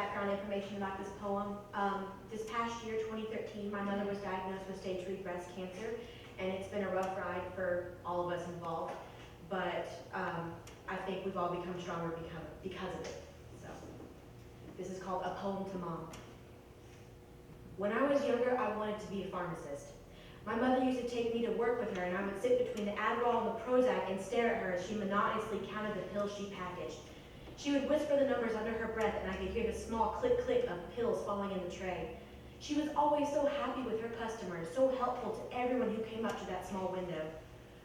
background information about this poem. This past year, 2013, my mother was diagnosed with stage 3 breast cancer, and it's been a rough ride for all of us involved. But I think we've all become stronger because of it. So this is called A Poem to Mom. When I was younger, I wanted to be a pharmacist. My mother used to take me to work with her, and I would sit between the Adderall and the Prozac and stare at her as she monotonously counted the pills she packaged. She would whisper the numbers under her breath, and I could hear the small click-click of pills falling in the tray. She was always so happy with her customers, so helpful to everyone who came up to that small window.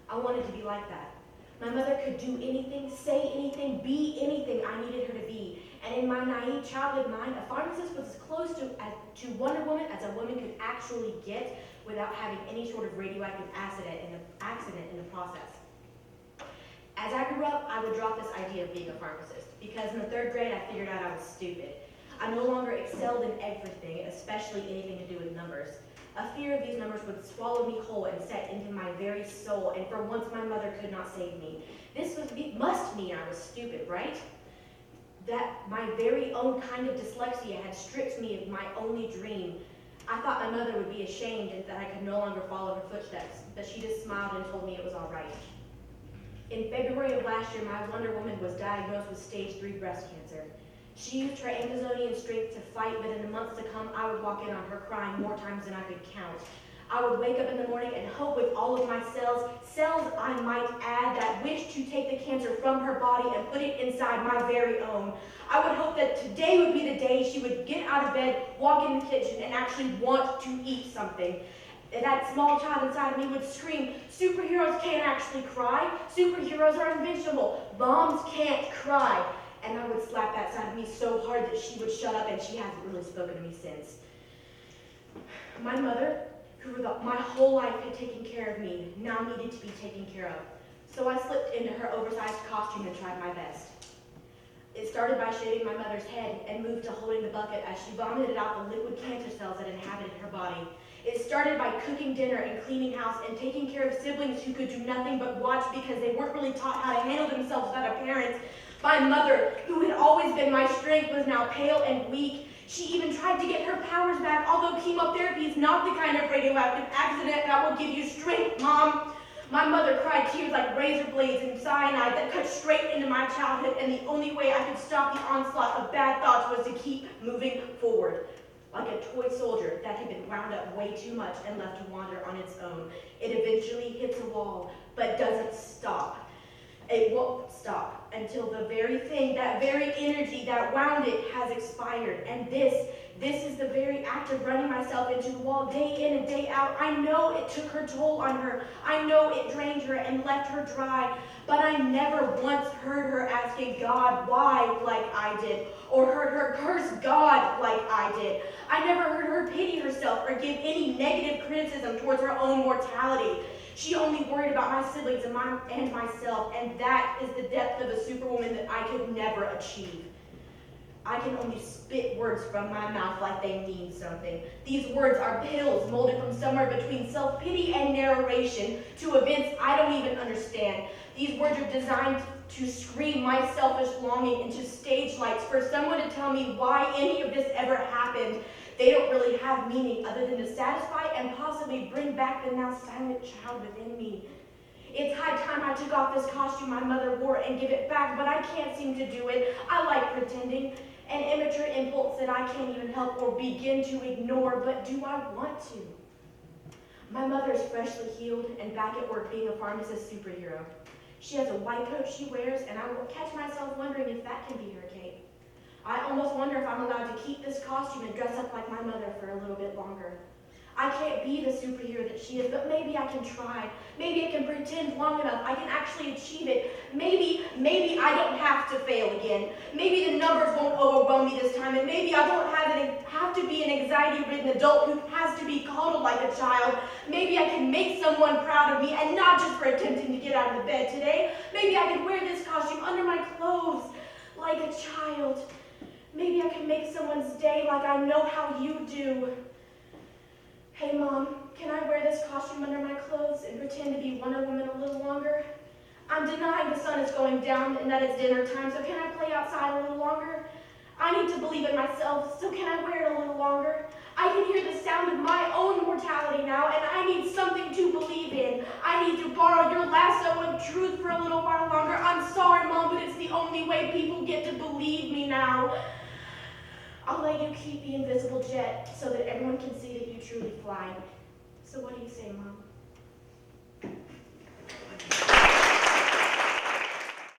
I wanted to be like that. My mother could do anything, say anything, be anything I needed her to be. And in my naive childhood mind, a pharmacist was as close to Wonder Woman as a woman could actually get without having any sort of radioactive accident in the process. As I grew up, I would drop this idea of being a pharmacist because in the 3rd grade, I figured out I was stupid. I no longer excelled in everything, especially anything to do with numbers. A fear of these numbers would swallow me whole and set into my very soul, and for once my mother could not save me. This must mean I was stupid, right? That my very own kind of dyslexia had stripped me of my only dream. I thought my mother would be ashamed and that I could no longer follow her footsteps, but she just smiled and told me it was all right. In February of last year, my Wonder Woman was diagnosed with stage 3 breast cancer. She used her Amazonian strength to fight, but in the months to come, I would walk in on her crying more times than I could count. I would wake up in the morning and hope with all of my cells I might add, that wish to take the cancer from her body and put it inside my very own. I would hope that today would be the day she would get out of bed, walk in the kitchen, and actually want to eat something. That small child inside of me would scream, superheroes can't actually cry. Superheroes are invincible. Moms can't cry. And I would slap that side of me so hard that she would shut up, and she hasn't really spoken to me since. My mother, who my whole life had taken care of me, now needed to be taken care of. So I slipped into her oversized costume and tried my best. It started by shaving my mother's head and moved to holding the bucket as she vomited out the liquid cancer cells that inhabited her body. It started by cooking dinner and cleaning house and taking care of siblings who could do nothing but watch because they weren't really taught how to handle themselves without a parent. My mother, who had always been my strength, was now pale and weak. She even tried to get her powers back, although chemotherapy is not the kind of radioactive accident that will give you strength, Mom. My mother cried tears like razor blades and cyanide that cut straight into my childhood, and the only way I could stop the onslaught of bad thoughts was to keep moving forward. Like a toy soldier that had been wound up way too much and left to wander on its own. It eventually hits a wall, but doesn't stop. It won't stop until the very thing, that very energy that wound it has expired. And this is the very act of running myself into the wall day in and day out. I know it took her toll on her. I know it drained her and left her dry. But I never once heard her asking God why like I did, or heard her curse God like I did. I never heard her pity herself or give any negative criticism towards her own mortality. She only worried about my siblings and myself, and that is the depth of a superwoman that I could never achieve. I can only spit words from my mouth like they mean something. These words are pills molded from somewhere between self-pity and narration to events I don't even understand. These words are designed to scream my selfish longing into stage lights for someone to tell me why any of this ever happened. They don't really have meaning other than to satisfy and possibly bring back the now silent child within me. It's high time I took off this costume my mother wore and give it back, but I can't seem to do it. I like pretending, an immature impulse that I can't even help or begin to ignore, but do I want to? My mother is freshly healed and back at work being a pharmacist superhero. She has a white coat she wears, and I will catch myself wondering if that can be her cape. I almost wonder if I'm allowed to keep this costume and dress up like my mother for a little bit longer. I can't be the superhero that she is, but maybe I can try. Maybe I can pretend long enough. I can actually achieve it. Maybe I don't have to fail again. Maybe the numbers won't overwhelm me this time, and maybe I won't have to be an anxiety-ridden adult who has to be coddled like a child. Maybe I can make someone proud of me, and not just for attempting to get out of the bed today. Maybe I can wear this costume under my clothes like a child. Maybe I can make someone's day like I know how you do. Hey, Mom, can I wear this costume under my clothes and pretend to be Wonder Woman a little longer? I'm denying the sun is going down and that it's dinner time, so can I play outside a little longer? I need to believe in myself, so can I wear it a little longer? I can hear the sound of my own mortality now, and I need something to believe in. I need to borrow your lasso of truth for a little while longer. I'm sorry, Mom, but it's the only way people get to believe me now. I'll let you keep the invisible jet so that everyone can see that you truly fly. So what do you say, Mom?